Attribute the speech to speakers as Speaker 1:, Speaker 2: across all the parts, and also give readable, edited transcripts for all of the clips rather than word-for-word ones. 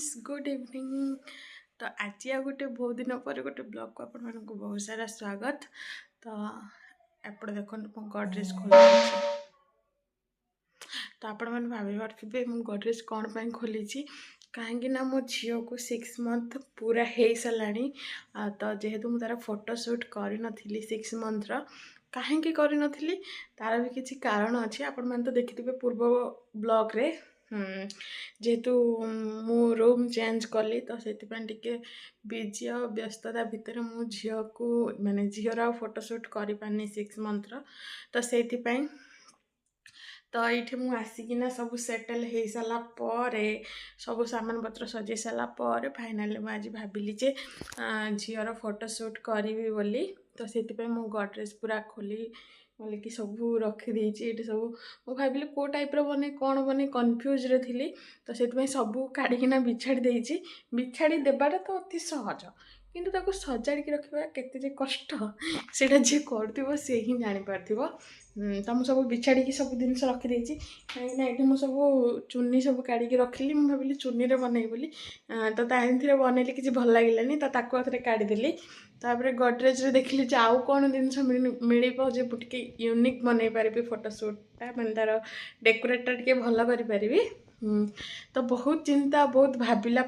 Speaker 1: Friends good evening. तो आज आ गोटे बहुत दिन पर गोटे ब्लॉग को आपण मानक बहुत सारा स्वागत। तो एपटे देखो मो गडरेज खोल तो आपण मैंने भाभी पारे मु गडरेज कौन पर खोली कहीं मो झील को 6 मंथ पूरा हो सारा। तो जेहेतु मुझे तार फोटोशूट करी 6 मंथर कहीं करी तार भी किसी कारण अच्छे आपण मैंने तो देखिथे पूर्व ब्लॉग रे। जेहेतु मु रूम चेंज कली तो से बिजी और व्यस्तता भितर मु झील को माने झीर फोटोशूट करी पानी 6 मंथर। तो से तो ये मुझे आसिकिना सब सेटल हो सारा पर सब सामान पत्र सजे सारापर फाइनाली मुझे आज भाविली जे झीर फोटोशूट करी बोली। तो से मु गडरेज पूरा खोली बोले कि सब रखीदे ये सब मुझे भाविली को टाइप बने कौन बने कन्फ्यूज थी। तो से सब काढ़िकिना बिछाड़ी बिछाड़ी देवाटा तो अति सहज किंतु ताको सजाड़ी रखा केते कष्ट सेटा जी कर से ही जापर। तो मुझे सब बिछाड़ी सब जिन रखीदे कहीं ये मुझे सब चुन्नी सब काढ़ी रखिली मुझे भाविली चुन्नी बन बोली। तो तार बनैली किसी भल लगे तो आउे काढ़ीदेली। तापर गडरेज देखिली आउ कौन जिन मिल टे यूनिक बनई पारि फोटोशूटा मैं तार डेकोरेटा टे भल करी। तो बहुत चिंता बहुत भाविला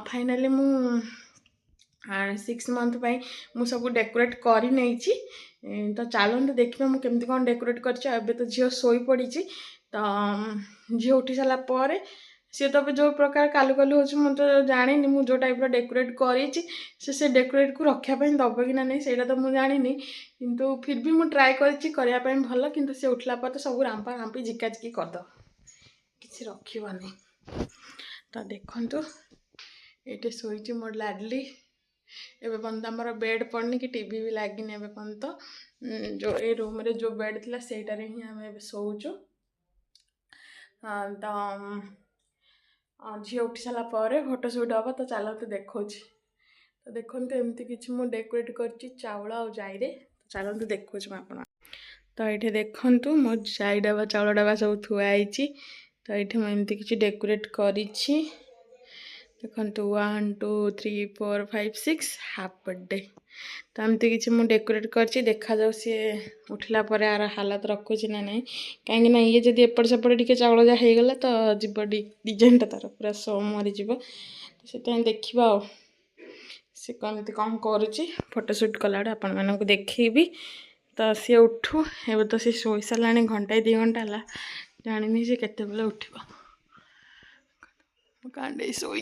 Speaker 1: फाइनाली मु 6 मंथ पाई मु सब डेकोरेट करी नहीं। तो चलते देखिए मुझे केमती कौन डेकोरेट कर तो झील शोई पड़ी। तो झील उठी सारापर सी तो जो प्रकार कालू कालू हो मुझे जानी मुझे जो टाइप डेकोरेट कर डेकोरेट को रखापी दब कि ना नहीं से तो मुझे जानी किंतु फिर भी मुझे ट्राए करने भल किंतु सी उठला पर तो सब रांपा रांपी झिकाझिकी करद किसी रखनी। तो देखु ये शोची मोर लाडली एवं पर्यंत आमर बेड पड़नी कि टीवी भी लगिनी एवं पर्यंत जो ए रूम रे जो बेड थी सेटार ही आम शोचु। तो झील उठी सारापर फोटोशूट हम तो चलते देखा। तो देखते एमती किसी मुझे डेकोरेट कर चाउल आ जाइरे तो चलते देखा आप। तो ये देखु मो जाई डबा चाउल डबा सब थुआई। तो ये मुझे किसी डेकोरेट करी देखु 1 2 3 4 5 6 हाफ बर्थडे। तो एमती किसी मुझे डेकोरेट कर देखा जाऊ सी उठला पर यार हालत रखुची ना नहीं कहीं ये जब एपट सेपट टे चाउल जहाँ होगला तो जीव डिजाइनटा तार पूरा सो मरीज। तो से देखा सी कमी कौन करुच्ची फोटोशूट कला आपण मानक देखी। तो सी उठू एवं तो सी शोई सारा घंटाए 2 घंटा है जानी सी केत उठ कांडे शोई।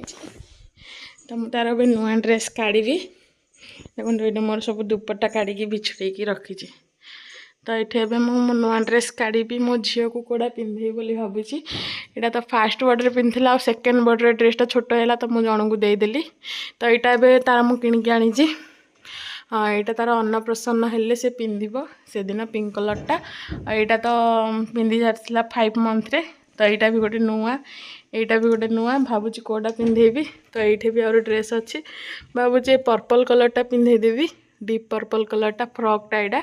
Speaker 1: तो मुझे तार भी नुआ ड्रेस काढ़ी देखो ये मोर सब दुपट्टा काढ़ी बिछड़े रखी। तो ये मो नुआ ड्रेस काढ़ी मो झील को कौड़ा पिंधे बोली भावी। यहाँ तो फास्ट बर्थडे पिंधला और सेकेंड बर्थडे ड्रेसटा छोट है तो मुझे जन को देदेली। तो यहाँ तार मुझे किणिकी आनी यहाँ तार अन्नप्रसन्न हेले से पिंधिब से दिन पिंक कलरटा। यहाँ तो पिंधि सारी 5 मंथ रे। तो यहाँ भी गोटे नुआ यहाँ भी गोटे नुआ भावुँ कौटा पिंधेबी। तो ये भी और ड्रेस अच्छी भावुँ पर्पल कलरटा पिंधेदेवी डीप पर्पल कलरटा फ्रॉकटा यहाँ।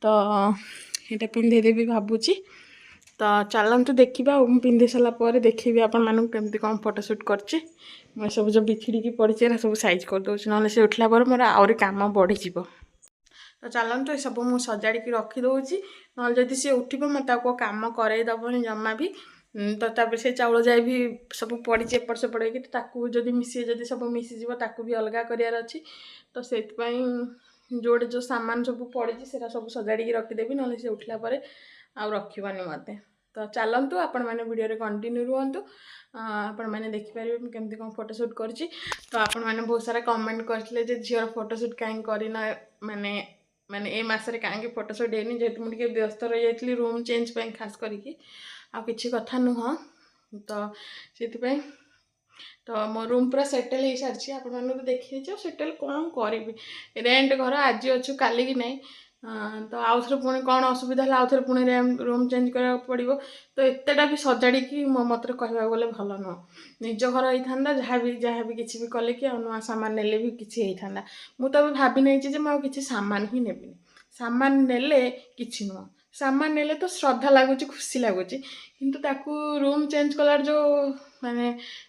Speaker 1: तो यहाँ पिंधेदेवी भावुँ। तो चलतु देखा पिंधि सारापर देखी आपण मानक केमती कौन फोटोशूट कर सब जो बिछड़ी पड़ी सब साइज करदे ना से उठला पर मोर आहरी काम बढ़ी। तो चलतु ये सब मुझे सजाड़ी रखीदे ना जदि सी उठब मत कम करदबनी जमा भी। तो तापर से चाउल जाए भी सब पड़ी एपट सेपट हो जब मिसी जब सब मिसीज भी अलग करार अच्छी। तो से जोड़े जो सामान सब पड़ी से सब सजाड़ी रखीदेवी ना सी उठला पर आउ रखनी मत। तो चलतु आपण मैंने वीडियो कंटिन्यू रुहतु आपण मैंने देखिपारे केमती कौन फोटोशूट कर। तो आपण मैंने बहुत सारा कमेंट करते झील फोटोशूट कहीं करना माने माने ए मासरे कहीं फोटोशूट है जेहेतु मुझे व्यस्त रही जाती रूम चेंज पे खास करी किसी कथा नुह। तो से तो मो रूम पूरा सेटल हो सारी आप देखी सेटल कौन करी रेंट घर आज अच्छु काली की नहीं। तो आउ थे पुणी कौन असुविधा है आउ थे पुणी रूम चेंज करा पड़ो। तो एतटा भी सजाड़ी मो मत कह गले भल नुह निज घर होता जहाँ भी किसी भी कले कि नुआ सामान ने भी किसी होता मुझे भाभी नहीं कि किसी सामान ही नेबिनी सामान नेले किसी नुह सामान नेले तो श्रद्धा लगुच खुशी लगुच किंतु ताकू रूम चेंज कलार जो माने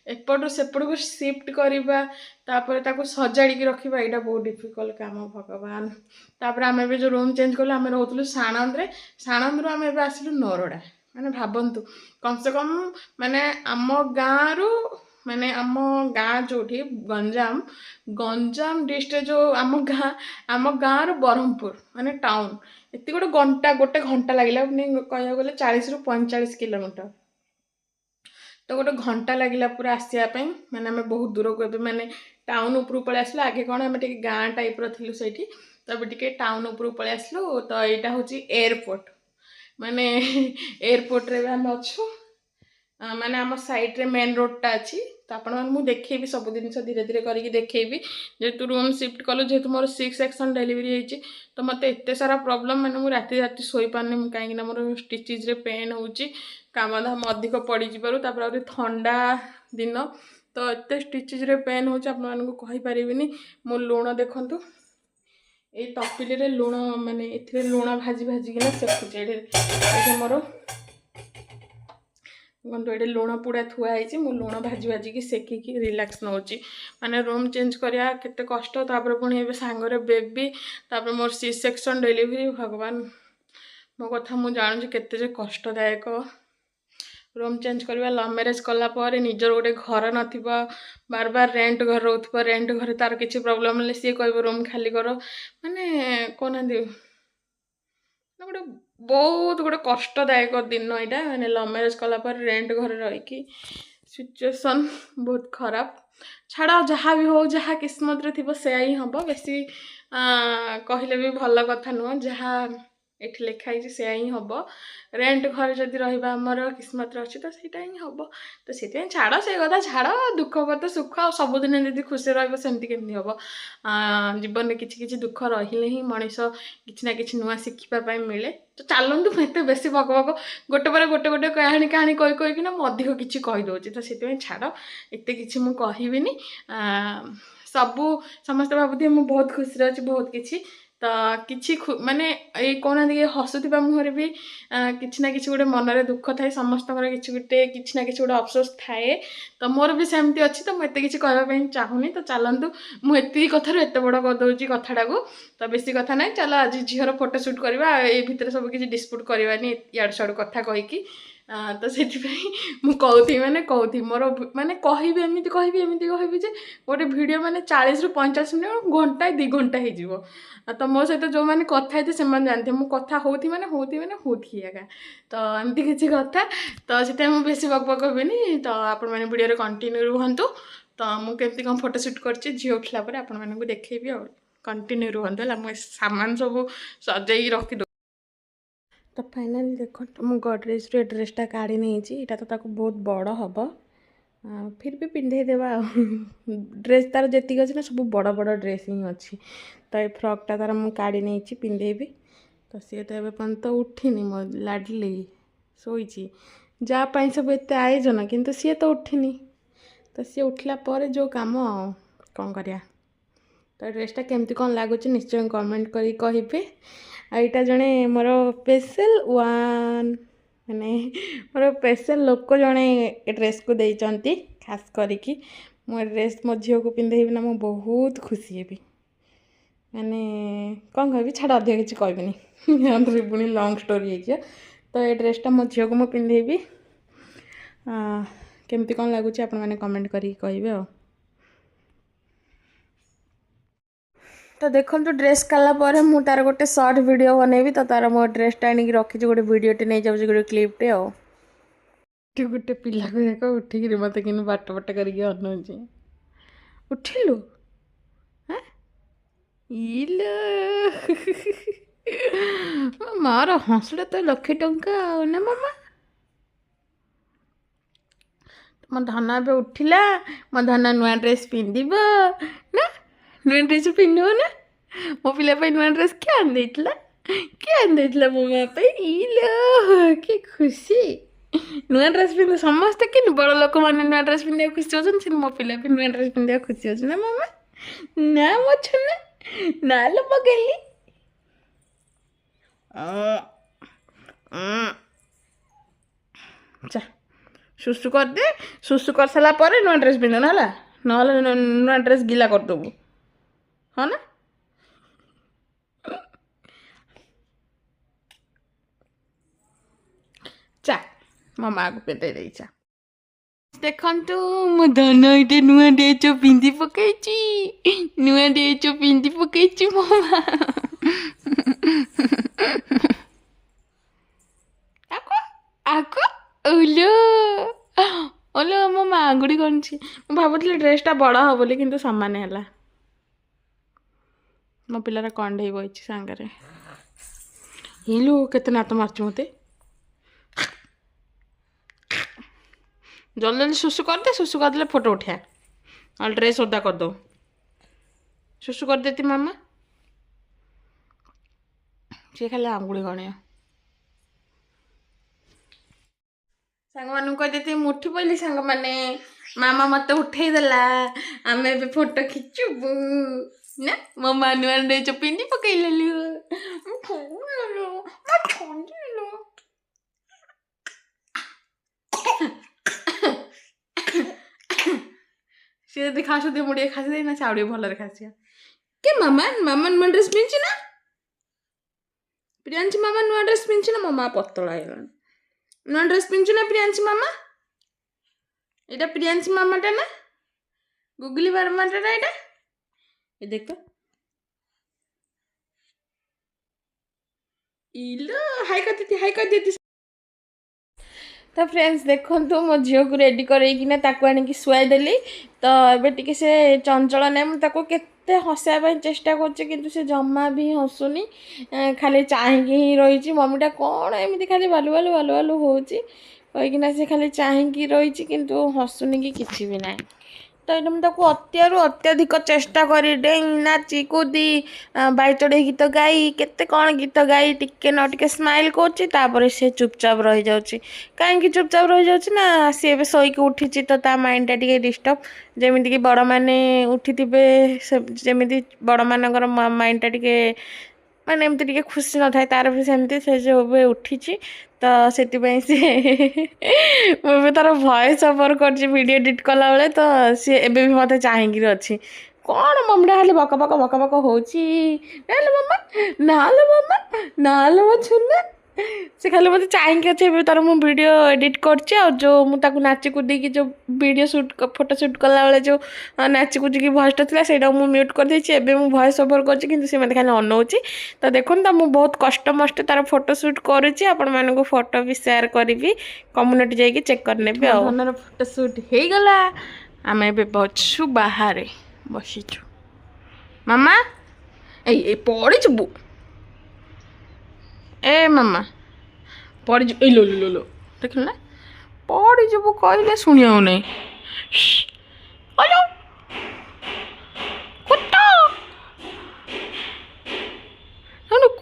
Speaker 1: एपटू सेपट को शिफ्ट करवा तापर ताकू सजाड़ी रखा यहाँ बहुत डिफिकल्ट काम भगवान। तापर आम जो रूम चेंज कलु आम रोलु साणंद साणंद आम आसलु नरड़ा माने भावतु कम से कम माने आम गाँव रु माने आम गाँ जो गंजाम गंजाम डिस्ट्रिक्ट जो आम गाँव रु ब्रह्मपुर माने टाउन एति गोटे घंटा लगे कह गले 40 ରୁ 45 किलोमीटर तो गोटे घंटा लगे पूरा आसापी माने आम बहुत दूर को माने टाउन उपरू पलि आसलु आगे कौन आम गाँ टाइप रू से तो टे टाउन उपरू पलि आसलु तो यहाँ हूँ एयरपोर्ट माने एयरपोर्ट रे आम अच्छु माने आम साइड रे मेन रोडटा अच्छी तो आपण मैं देखी सब जिन धीरे धीरे करके देखी जेहेतु रूम शिफ्ट कलु जेहेतु मोर 6 सेक्शन डेलीवरी होती तो मत एत सारा प्रॉब्लम माने मु राति राति सोई पारनी कहीं मोर स्टिचेस रे पेन होची काम धाम अधिक पड़ी जिबारु तापर आउरी ठंडा दिन तो एत स्टिचेस रे पेन होची आपण मानकु कहि परिबिनी मो लुण देखंतु ए तपिली रे लुण माने एथिरे लुण भाजी भाजी किना सेकुचे एठे मोर ये लुण पुड़ा थुआई मु लुण भाजी भाजी की सेकिकी रिलैक्स नौची माने रूम चेंज करिया केते कष्ट तापर पुणी ए सांगरे बेबी तापर मोर सी सेक्शन डिलीवरी भगवान मो कथा मु जानू केते जे कष्टदायक रूम चेंज करवा लव मैरेज कला पर निजर गोटे घर नथिबा बार बार रेंट घर रोथबा रेंट घर तार किछि प्रॉब्लम ले सी कहबो रूम खाली करो माने कोना दे गोटे बहुत गोटे कष्टदायक दिन यहाँ मैंने लव मैरेज कला पर रेंट घर रही सिचुएसन बहुत खराब छाड़ जहाँ भी हो जहाँ किस्मत रे थी से ही हम बेसी कहले भी भल कथा नुह जहाँ एठी लिखाई से ही हम रेंट घर जदि रहा आमर किस्मत अच्छी तो सहीटा ही हम तो से छाड़ से कथा छाड़ दुख तो सुख सबुदिन जब खुशी रमती केमती हम जीवन में किसी दुख रही ही मनीष किसी ना कि नुआ शिखापी मिले तो चलतु मत बेसी भग भग गोटे पर गोटे गोटे कहानी कहानी कही कहीकिना अधिक किसी कहीदे तो से छाड़ एत कि कहबी सबू समस्त भावुथे मुझे बहुत खुशी अच्छी बहुत किसी तो किसी माने ये कहना कि हसुवा मुहर भी किसी ना कि गोटे मनरे दुख थाए समस्त किसी गोटे किसी ना कि गोटे अफसोस थाए तो मोर भी सेमती अच्छी तो मुझे किसी कहवाई चाहूनी तो चलतु मुझे कथार एत बड़ करदे कथाटा को तो बेसी कथा ना चलो आज झीर फोटोशूट करवा ये भितर सब किसी डिस्प्यूट करवानी इड़ सड़ कथा कहीकि तो से कहती मैंने कहती मोर माने कहबी एमती कहबी जे गोटे वीडियो माने 40 ରୁ 45 मिनट घंटा 2 घंटा हो तो मो सहित जो मैंने कथा से जानते मुझे कथा होती मैंने होती एका तो एमती किसी कथा तो से मुझे बेसी बक बक हेनी तो आपण मैंने वीडियो कंटिन्यू रुहतु तो मुझे कम फोटोशूट कर झी उठला आपण मानक देखी आ कंटिन्यू रुहतु मुझे सामान सब सजाई रखी तो फाइनाली देखो मु गडरेज रे ड्रेसटा काढ़ी नहीं इटा तो ताको बहुत बड़ हम फिर भी पिंधे देवा ड्रेस तार जी अच्छी ना सब बड़ बड़ ड्रेस ही अच्छी तो ये फ्रकटा तार मुझे काढ़ी नहीं पिंधेबी तो सी तो ये पर्यंत उठिनी मो लाडली शोची जहाँपाई सब एत आयोजन किंतु सी तो उठिनी तो सी उठला पर जो काम कौन करिया तो ड्रेसटा केमती कौन लगुच निश्चय कमेंट करी कहिबे आईटा जड़े मोर स्पेशल वन माने मोर स्पेशल लोक जड़े ड्रेस को देइचंती खास करिकी मो ड्रेस मो झील को पिंधेबी ना मुझे बहुत खुशी हेबी माने कौन कहबी छाड़ अधिक किसी कहबी पुणी लंग स्टोरी है तो ये ड्रेसटा मो झील को मुझे पिंधेबी केमती कौन लगुच आपण मैंने कमेंट करी कहिबे आ तो देखो तो ड्रेस कला पर मु तार गोटे शॉर्ट वीडियो बनैबी तो तार मो ड्रेसटा आनी रखी गोटे वीडियोटे नहीं जाऊँ गोटे क्लिपटे आ गोटे पिला को देख उठिक मत कि बाट बाट करके अनौचे उठिलु हाँ मार हंसड़ा तो 1 लाख टंका ना मामा मो धना भी उठिला मो धना नुआ ड्रेस पिंधिब ना नुआ ड्रेस पिंधो ना मो पिला नुआ ड्रेस क्या आंदा मो माँ कि खुशी नुआ ड्रेस पिंध समस्ते कि बड़ लोक मैंने नुआ ड्रेस पिंधा खुशी होती मो पिला भी नुआ ड्रेस पिंधा खुशी हो ना मामा ना मो छुना ना लो मगली सुसु कर दे सुसु कर सारा पर नुआ ड्रेस पिंध ना ना नुआ ड्रेस गिला करदेबू हाँ ना चा मो माँ को पेटे दे चा देखु मो धन ये नुआ डेच पिंधि पकई नुआ डेच पिंधि पकई मो माँ आको ओलो ओलो मो माँ आंगुड़ी कर भावुली ड्रेसटा बड़ हे बोली किंतु सामान है मो पिलार कंडे बही सांगे हिलु केते नात मार्च मते जल्दी जल्दी सुसु करदे सुसु करदे फोटो उठा और ड्रेस ओदा कर दो सुसु कर देती मामा सी खाली आंगुड़ी गणे सांग मान कह देती मुठी पड़ी सांग मैंने मामा मत उठे देला आम ए फोटो खिचबू ना मो मानुआ ड्रेस पिंधि पकईली सी यदि खास दे मुड़े खासी दे ना चाउड़ी भल खासी के मामा मामा नुआ ड्रेस पिंधि ना प्रियांशी मामा नुआ ड्रेस पिंधि ना मो माँ पतला है नुआ ड्रेस पिंधु ना प्रियांशी मामा यहाँ प्रियांशी मामाटा ना गुगली मामाटा ना यहाँ ये देख इलो हाई कर देती तो फ्रेंड्स देखो मो झील को रेडी करना ताकू आनिकी शुआईदेली तो ये टी से चंचल ना मुझे के हसाया चेष्टा कर जमा भी हसुनी खाली चाहिए ही रही मम्मीटा कौन एमती खाली बालू बालू बालू बालू हो कहीकिना से खाली चाहिए रही किंतु हसुनी कि किसी भी ना तो ये मुझे अत्याधिक चेष्टा कर नाची कूदी बाई चढ़े गीत गाई केते कौन गीत गाई टिके न टिके स्माइल कर से चुपचाप रही जाऊँगी कहीं चुपचाप रही जाऊँगी ना सी ए शोक उठी तो ता माइंड टा टिके डिस्टर्ब जमीती कि बड़ मैंने उठी जमी बड़ मानकर माइंड टा टिके माने एमती टिके खुशी न थाए तार भी सेमती से जो उठी तो से मुझे तार भॉइस ओवर कर वीडियो एडिट कला बेले तो सी एबे भी मत चाहिए अच्छी कौन मम्मीटा खाली बक बक बक बक हो मम्मा नालो मम्मा नालो मो छुना से खाली मत चाहिए अच्छे तार मु वीडियो एडिट कर मुझे नाची कूदी की जो वीडियो शूट फोटो शूट कला बेले जो नाची कूदी की भॉइसटा था से म्यूट कर देबे मु भॉइस ओवर कर सी मत खाली अनौची तो देखो तो मुझे बहुत कष्ट मस्ट तार फोटो शूट करुच्ची आपण मानक फोटो भी शेयर करी कम्युनिटी जाइए चेक करने धनर फोटो शूट हो गला आम ए बचु बाहर बसीचु मामा ए पड़ी चुबू ए मामा पड़ी ए लो लो लो देख ना पड़ी जब कहले शुणिया नहीं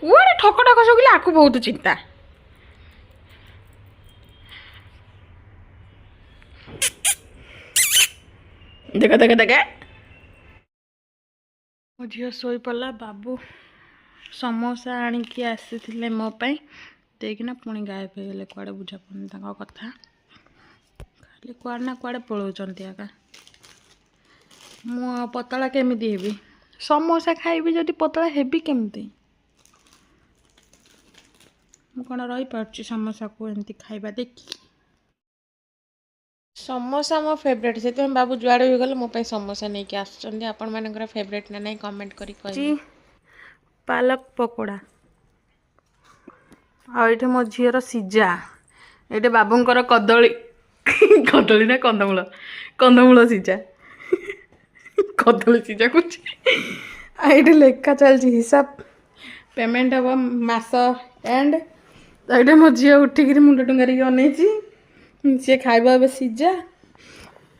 Speaker 1: कुआड़े ठकटा खसकिले आकु बहुत चिंता देखा देखा देखा मो झील शोई पड़ा बाबू समोसा आणिकी आसी मो देना पुणी गायब हो गले कुआड़े बुझा पड़नी कथा खाली कुआड़े ना कुआड़े पलाउंट आका मु पतला केमी हेबी समोसा खाइबी जदि पतला हेबी केमती मु कौन रही पार्ची समोसा को एमती खाइबा देखी समोसा मो फेवरेट से बाबू जुआड़े भी गले मो समोसा नहीं कि आसुचंदी आपण मानकर फेवरेट ना नहीं कमेंट करी कहि पालक पकोड़ा आ ये मो झीर सीजा ये बाबूंकर कदली कदली ना कंदमूल कंदमूल सीजा कदली सीजा कुछ ये लेखा चलती हिसाब पेमेंट हम मास एंड तो ये मो झी उठिक मुंड टुंगारी अनैची सी खाइब ए सीजा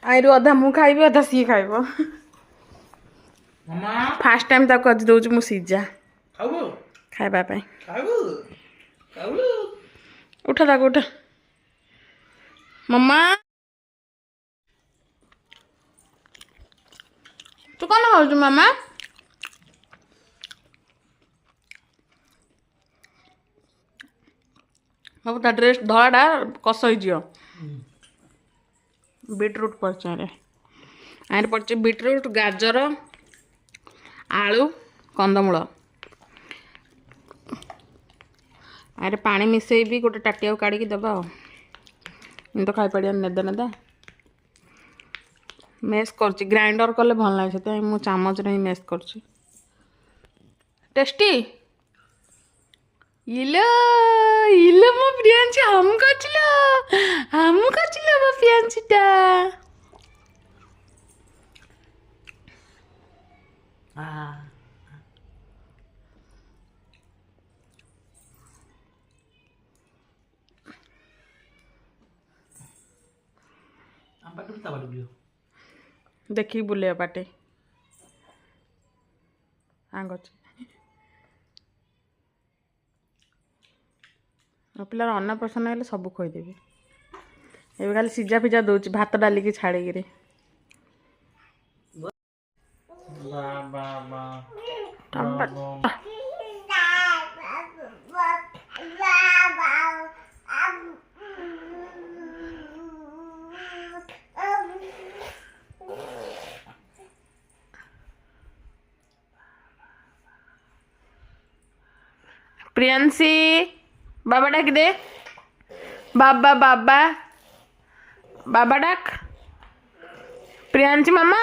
Speaker 1: आईरु अधा मु खाइबी अधा सी खाइब फास्ट टाइम ताको आज दउछु मु सीजा खाइबा पे उठा ताको उठा मम्मा तू कौन खाऊ मामा बाबू ता ड्रेस धड़ाटा कस हो बीटरूट पड़छ आरे पड़छ बीटरूट गाजर आलू कंदमूल आरे पानी मिसई भी गोटे टाटिया काढ़ी दबा तो खाई पड़िया नेदा नेदा मेस कर ग्राइंडर कले भल लगे से मु चामच रे मेस कर टेस्टी इलो इलो मो प्रियांशी हम कचलो मो प्रियांशीटा देखी बुले बाटे आंग पिलार अन्नप्राशन हेल्ले सब खोदेवी ए खाली सीजा फिजा दूची भात डाल की छाड़ी प्रियांशी बाबा डाक दे बाबा बाबा बाबा डाक प्रियांशी मामा